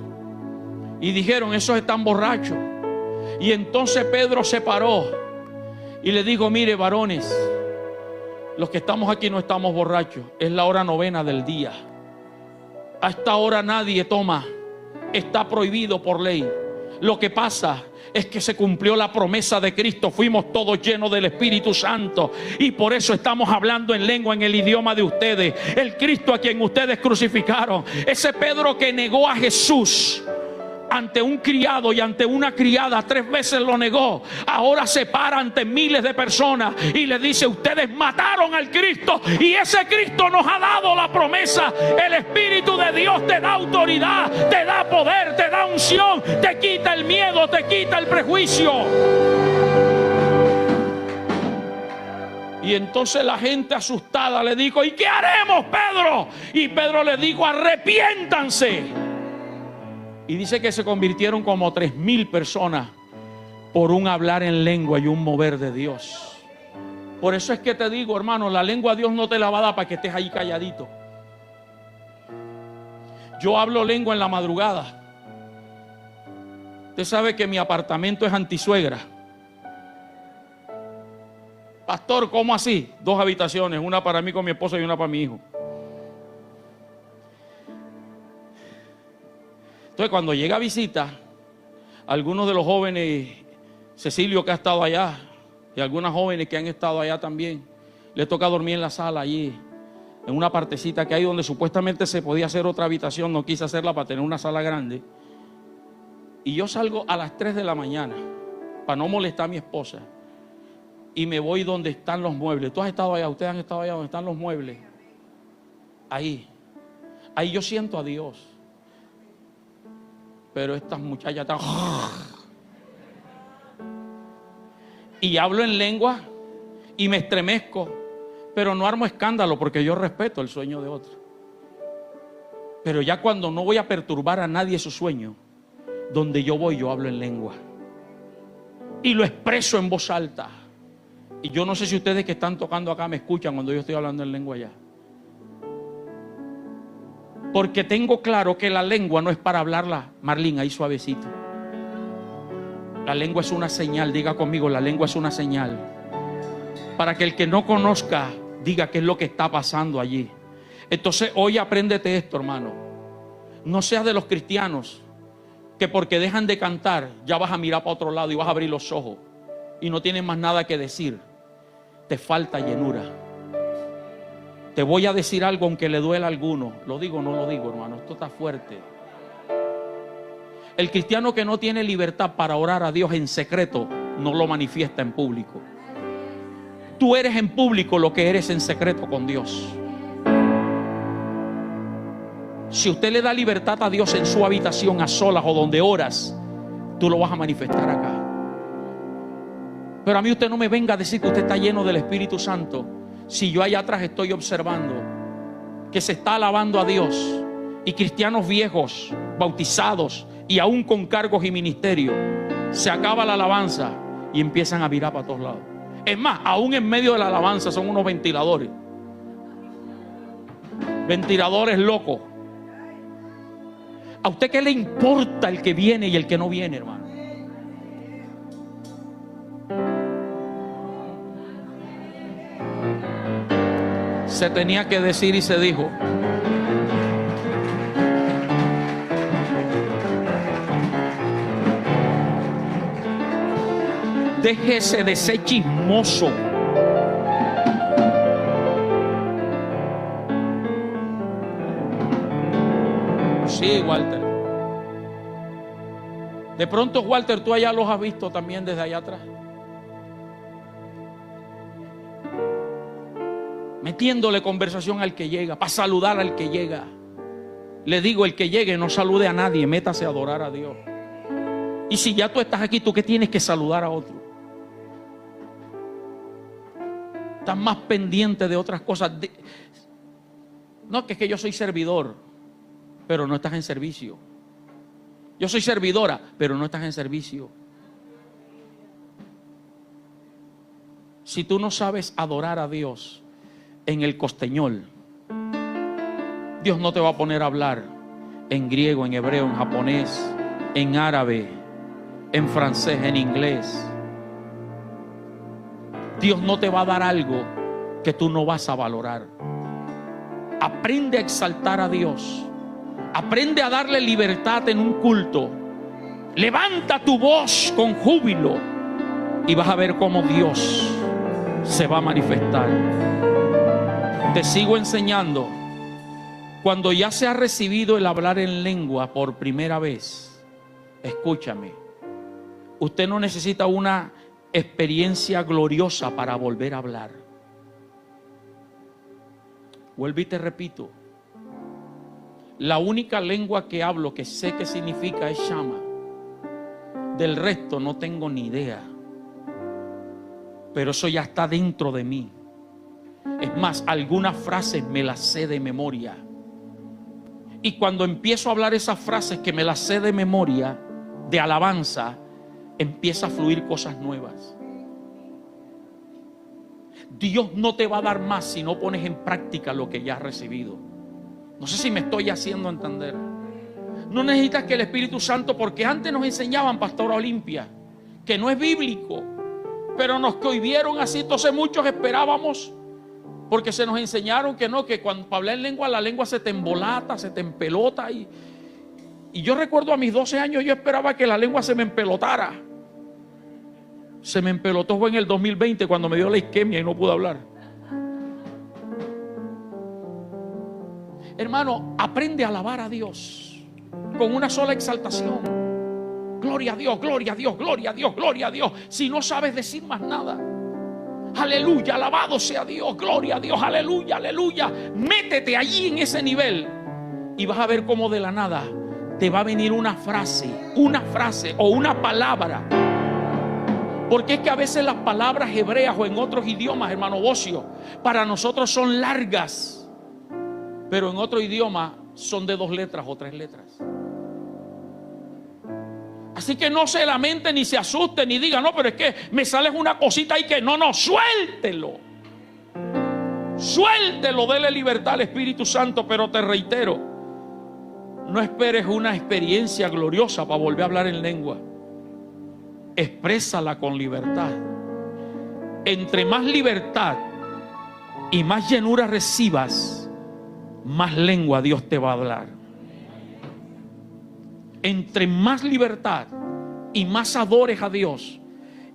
y dijeron: esos están borrachos. Y entonces Pedro se paró y le dijo: mire, varones, los que estamos aquí no estamos borrachos. Es la hora 9 del día. A esta hora nadie toma. Está prohibido por ley. Lo que pasa es que se cumplió la promesa de Cristo. Fuimos todos llenos del Espíritu Santo y por eso estamos hablando en lengua, en el idioma de ustedes. El Cristo a quien ustedes crucificaron, ese Pedro que negó a Jesús ante un criado y ante una criada, 3 veces lo negó. Ahora se para ante miles de personas y le dice: ustedes mataron al Cristo y ese Cristo nos ha dado la promesa. El Espíritu de Dios te da autoridad, te da poder, te da unción, te quita el miedo, te quita el prejuicio. Y entonces la gente asustada le dijo: ¿y qué haremos, Pedro? Y Pedro le dijo: arrepiéntanse. Y dice que se convirtieron como 3,000 personas por un hablar en lengua y un mover de Dios. Por eso es que te digo, hermano, la lengua Dios no te la va a dar para que estés ahí calladito. Yo hablo lengua en la madrugada. Usted sabe que mi apartamento es antisuegra. Pastor, ¿cómo así? 2 habitaciones, una para mí con mi esposa y una para mi hijo. Entonces, cuando llega a visita, algunos de los jóvenes, Cecilio que ha estado allá, y algunas jóvenes que han estado allá también, le toca dormir en la sala allí, en una partecita que hay donde supuestamente se podía hacer otra habitación. No quise hacerla para tener una sala grande. Y yo salgo a las 3 de la mañana para no molestar a mi esposa y me voy donde están los muebles. Tú has estado allá, ustedes han estado allá donde están los muebles. Ahí yo siento a Dios. Pero estas muchachas están... Y hablo en lengua y me estremezco, pero no armo escándalo porque yo respeto el sueño de otro. Pero ya cuando no voy a perturbar a nadie su sueño, donde yo voy yo hablo en lengua. y lo expreso en voz alta. Y yo no sé si ustedes que están tocando acá me escuchan cuando yo estoy hablando en lengua ya. Porque tengo claro que la lengua no es para hablarla, Marlene, ahí suavecito. La lengua es una señal, diga conmigo, la lengua es una señal. Para que el que no conozca diga qué es lo que está pasando allí. Entonces hoy apréndete esto, hermano. No seas de los cristianos que porque dejan de cantar ya vas a mirar para otro lado y vas a abrir los ojos y no tienes más nada que decir. Te falta llenura. Te voy a decir algo aunque le duela a alguno. ¿Lo digo o no lo digo, hermano? Esto está fuerte. El cristiano que no tiene libertad para orar a Dios en secreto no lo manifiesta en público. Tú eres en público lo que eres en secreto con Dios. Si usted le da libertad a Dios en su habitación, a solas o donde oras, tú lo vas a manifestar acá. Pero a mí usted no me venga a decir que usted está lleno del Espíritu Santo si yo allá atrás estoy observando que se está alabando a Dios y cristianos viejos, bautizados y aún con cargos y ministerios, se acaba la alabanza y empiezan a virar para todos lados. Es más, aún en medio de la alabanza son unos ventiladores. Ventiladores locos. ¿A usted qué le importa el que viene y el que no viene, hermano? Se tenía que decir y se dijo. Déjese de ser chismoso. Sí, Walter. De pronto, Walter, tú allá los has visto también desde allá atrás. Metiéndole conversación al que llega, para saludar al que llega. Le digo, el que llegue no salude a nadie, métase a adorar a Dios. Y si ya tú estás aquí, ¿tú qué tienes que saludar a otro? Estás más pendiente de otras cosas. No, que es que yo soy servidor, pero no estás en servicio. Yo soy servidora, pero no estás en servicio. Si tú no sabes adorar a Dios en el costeñol, Dios no te va a poner a hablar en griego, en hebreo, en japonés, en árabe, en francés, en inglés. Dios no te va a dar algo que tú no vas a valorar. Aprende a exaltar a Dios. Aprende a darle libertad en un culto. Levanta tu voz con júbilo y vas a ver cómo Dios se va a manifestar. Te sigo enseñando. Cuando ya se ha recibido el hablar en lengua por primera vez, escúchame, usted no necesita una experiencia gloriosa para volver a hablar. Vuelvo y te repito, la única lengua que hablo que sé que significa es Shama. Del resto no tengo ni idea, pero eso ya está dentro de mí. Es más, algunas frases me las sé de memoria. Y cuando empiezo a hablar esas frases que me las sé de memoria, de alabanza, empieza a fluir cosas nuevas. Dios no te va a dar más si no pones en práctica lo que ya has recibido. No sé si me estoy haciendo entender. No necesitas que el Espíritu Santo, porque antes nos enseñaban, Pastora Olimpia, que no es bíblico, pero nos cohibieron así. Entonces muchos esperábamos, porque se nos enseñaron que no, que cuando para hablar en lengua, la lengua se te embolata, se te empelota. Y yo recuerdo a mis 12 años, yo esperaba que la lengua se me empelotara. Se me empelotó fue en el 2020 cuando me dio la isquemia y no pude hablar. Hermano, aprende a alabar a Dios con una sola exaltación. Gloria a Dios, gloria a Dios, gloria a Dios, gloria a Dios. Si no sabes decir más nada, aleluya, alabado sea Dios, gloria a Dios, aleluya, aleluya. Métete allí en ese nivel y vas a ver cómo de la nada te va a venir una frase o una palabra. Porque es que a veces las palabras hebreas o en otros idiomas, hermano Bocio, para nosotros son largas, pero en otro idioma son de 2 letras o 3 letras. Así que no se lamente ni se asuste ni diga, no, pero es que me sale una cosita ahí que no, suéltelo. Suéltelo, dele libertad al Espíritu Santo. Pero te reitero, no esperes una experiencia gloriosa para volver a hablar en lengua. Exprésala con libertad. Entre más libertad y más llenura recibas, más lengua Dios te va a hablar. Entre más libertad y más adores a Dios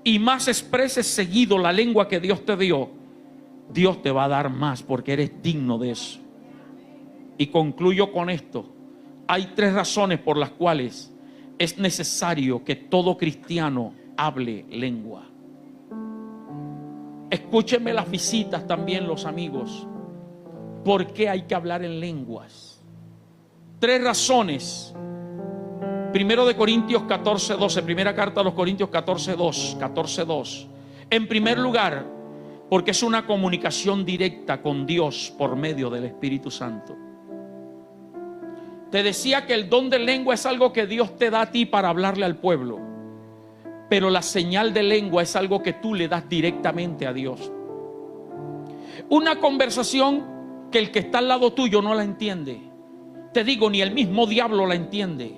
y más expreses seguido la lengua que Dios te dio, Dios te va a dar más, porque eres digno de eso. Y concluyo con esto. Hay 3 razones por las cuales es necesario que todo cristiano hable lengua. Escúchenme las visitas también, los amigos. ¿Por qué hay que hablar en lenguas? 3 razones. 1 Corintios 14:12, primera carta a los Corintios 14:2. En primer lugar, porque es una comunicación directa con Dios por medio del Espíritu Santo. Te decía que el don de lengua es algo que Dios te da a ti para hablarle al pueblo, pero la señal de lengua es algo que tú le das directamente a Dios. Una conversación que el que está al lado tuyo no la entiende. Te digo, ni el mismo diablo la entiende,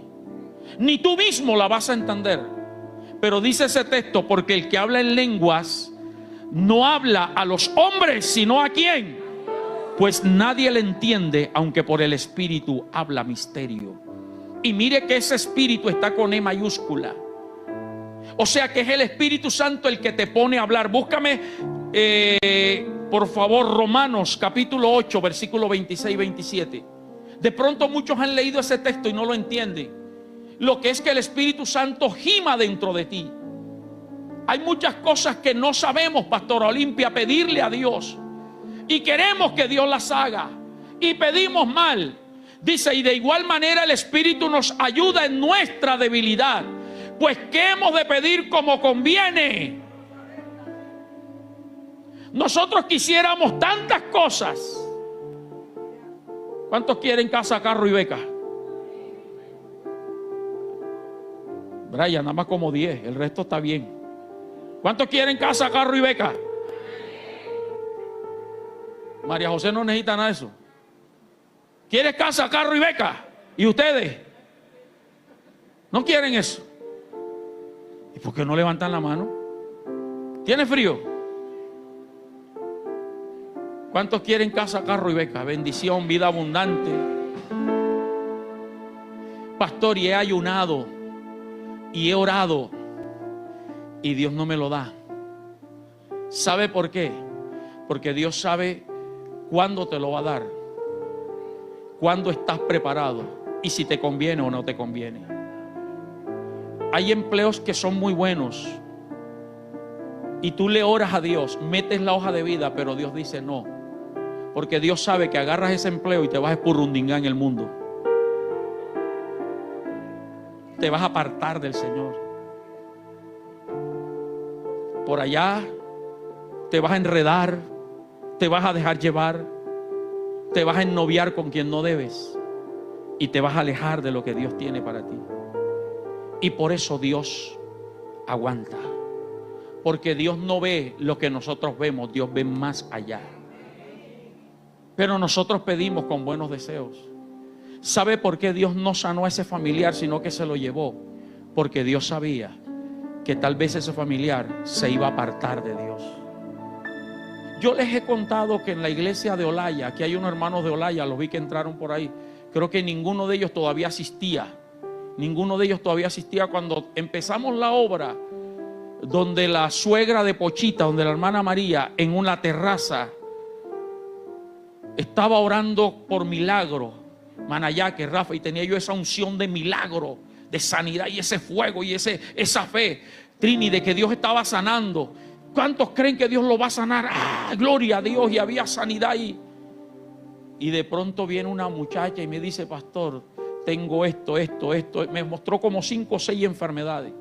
ni tú mismo la vas a entender. Pero dice ese texto, porque el que habla en lenguas no habla a los hombres, sino a ¿quién? Pues nadie le entiende, aunque por el Espíritu habla misterio. Y mire que ese Espíritu está con E mayúscula. O sea que es el Espíritu Santo el que te pone a hablar. Búscame, por favor, Romanos capítulo 8, versículo 26 y 27. De pronto muchos han leído ese texto y no lo entienden. Lo que es que el Espíritu Santo gima dentro de ti. Hay muchas cosas que no sabemos, Pastora Olimpia, pedirle a Dios. Y queremos que Dios las haga. Y pedimos mal. Dice, y de igual manera el Espíritu nos ayuda en nuestra debilidad. Pues ¿qué hemos de pedir como conviene? Nosotros quisiéramos tantas cosas. ¿Cuántos quieren casa, carro y beca? Brian, nada más como 10, el resto está bien. ¿Cuántos quieren casa, carro y beca? María José no necesita nada de eso. ¿Quieres casa, carro y beca? ¿Y ustedes? ¿No quieren eso? ¿Y por qué no levantan la mano? ¿Tiene frío? ¿Cuántos quieren casa, carro y beca? Bendición, vida abundante. Pastor, y he ayunado y he orado y Dios no me lo da. ¿Sabe por qué? Porque Dios sabe cuándo te lo va a dar, cuándo estás preparado y si te conviene o no te conviene. Hay empleos que son muy buenos y tú le oras a Dios, metes la hoja de vida, pero Dios dice no, porque Dios sabe que agarras ese empleo y te vas a espurrundingar en el mundo. Te vas a apartar del Señor. Por allá te vas a enredar, te vas a dejar llevar, te vas a ennoviar con quien no debes y te vas a alejar de lo que Dios tiene para ti. Y por eso Dios aguanta, porque Dios no ve lo que nosotros vemos, Dios ve más allá. Pero nosotros pedimos con buenos deseos. ¿Sabe por qué Dios no sanó a ese familiar, sino que se lo llevó? Porque Dios sabía que tal vez ese familiar se iba a apartar de Dios. Yo les he contado que en la iglesia de Olaya, aquí hay unos hermanos de Olaya, los vi que entraron por ahí. Creo que ninguno de ellos todavía asistía. Ninguno de ellos todavía asistía cuando empezamos la obra, donde la suegra de Pochita, donde la hermana María, en una terraza, estaba orando por milagro. Manayaque, Rafa, y tenía yo esa unción de milagro, de sanidad y ese fuego y esa fe, Trini, de que Dios estaba sanando. ¿Cuántos creen que Dios lo va a sanar? ¡Ah, gloria a Dios! Y había sanidad ahí. Y de pronto viene una muchacha y me dice, pastor, tengo esto. Me mostró como 5 o 6 enfermedades.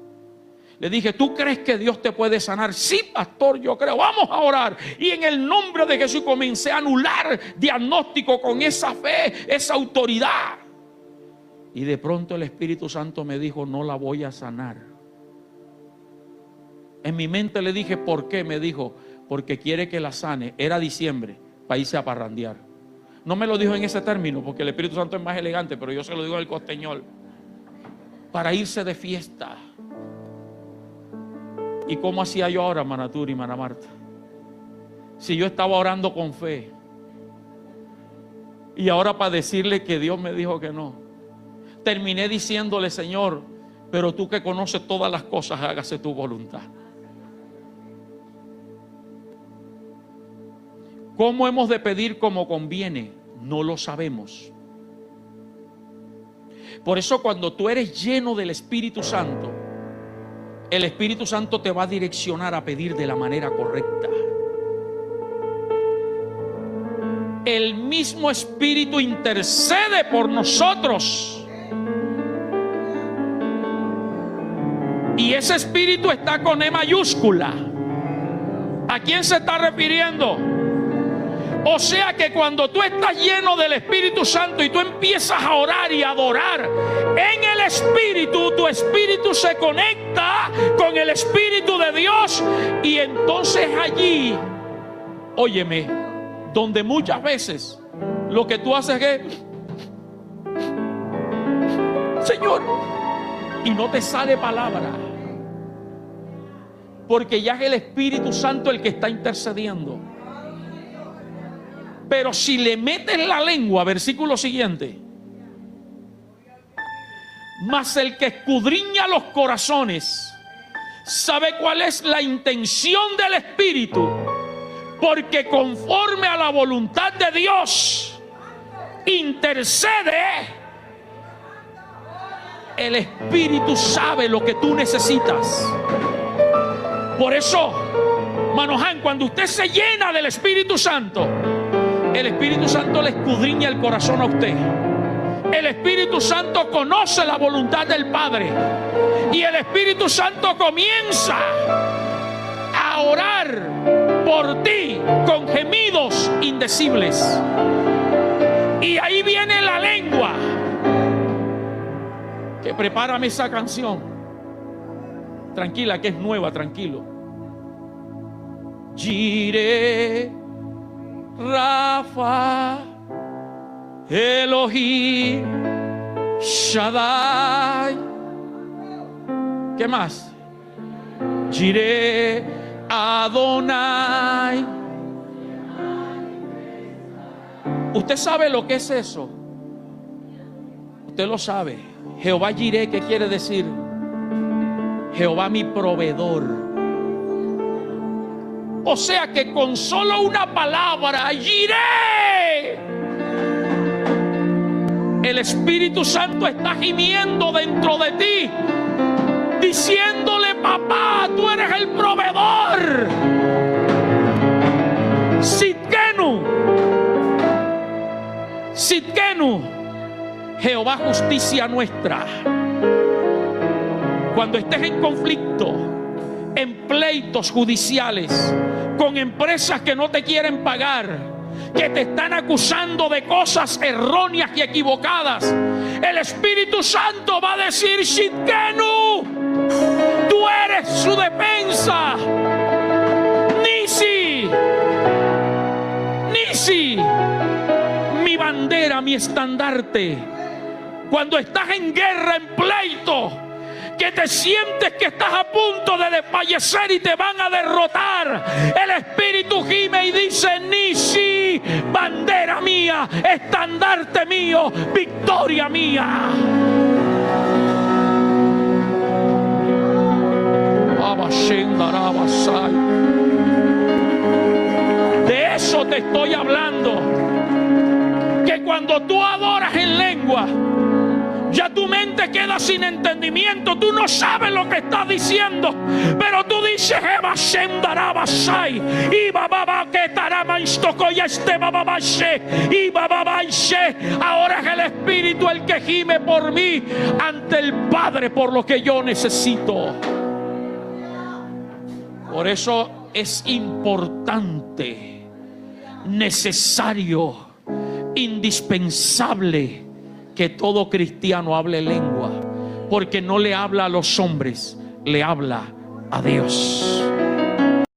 Le dije, ¿tú crees que Dios te puede sanar? Sí, pastor, yo creo. Vamos a orar. Y en el nombre de Jesús comencé a anular diagnóstico con esa fe, esa autoridad. Y de pronto el Espíritu Santo me dijo: no la voy a sanar. En mi mente le dije: ¿por qué? Me dijo: porque quiere que la sane. Era diciembre, para irse a parrandear. No me lo dijo en ese término, porque el Espíritu Santo es más elegante, pero yo se lo digo en el costeñol: para irse de fiesta. ¿Y cómo hacía yo ahora, Manaturi y Mana Marta? Si yo estaba orando con fe, y ahora para decirle que Dios me dijo que no, terminé diciéndole: Señor, pero tú que conoces todas las cosas, hágase tu voluntad. ¿Cómo hemos de pedir como conviene? No lo sabemos. Por eso, cuando tú eres lleno del Espíritu Santo, el Espíritu Santo te va a direccionar a pedir de la manera correcta. El mismo Espíritu intercede por nosotros. Y ese Espíritu está con E mayúscula. ¿A quién se está refiriendo? O sea que cuando tú estás lleno del Espíritu Santo y tú empiezas a orar y a adorar en el Espíritu, tu espíritu se conecta con el Espíritu de Dios. Y entonces allí, óyeme, donde muchas veces lo que tú haces es: Señor, y no te sale palabra, porque ya es el Espíritu Santo el que está intercediendo. Pero si le metes la lengua, versículo siguiente: mas el que escudriña los corazones sabe cuál es la intención del Espíritu, porque conforme a la voluntad de Dios intercede. El Espíritu sabe lo que tú necesitas. Por eso, Manoján, cuando usted se llena del Espíritu Santo, el Espíritu Santo le escudriña el corazón a usted. El Espíritu Santo conoce la voluntad del Padre. Y el Espíritu Santo comienza a orar por ti con gemidos indecibles. Y ahí viene la lengua que prepárame esa canción. Tranquila, que es nueva, tranquilo. Jireh, Rafa, Elohim, Shaddai. ¿Qué más? Jireh, Adonai. ¿Usted sabe lo que es eso? Usted lo sabe. Jehová Jireh, ¿qué quiere decir? Jehová mi proveedor. O sea que con solo una palabra, Jireh, el Espíritu Santo está gimiendo dentro de ti, diciéndole: papá, tú eres el proveedor. Sitkenu, Sitkenu, Jehová justicia nuestra. Cuando estés en conflicto, en pleitos judiciales, con empresas que no te quieren pagar, que te están acusando de cosas erróneas y equivocadas, el Espíritu Santo va a decir: Sitkenu, tú eres su defensa. Nisi, Nisi, mi bandera, mi estandarte. Cuando estás en guerra, en pleito, que te sientes que estás a punto de desfallecer y te van a derrotar, el Espíritu gime y dice: Nisi, bandera mía, estandarte mío, victoria mía. De eso te estoy hablando, que cuando tú adoras en lengua, ya tu mente queda sin entendimiento. Tú no sabes lo que estás diciendo, pero tú dices: ahora es el Espíritu el que gime por mí ante el Padre por lo que yo necesito. Por eso es importante, necesario, indispensable que todo cristiano hable lengua, porque no le habla a los hombres, le habla a Dios.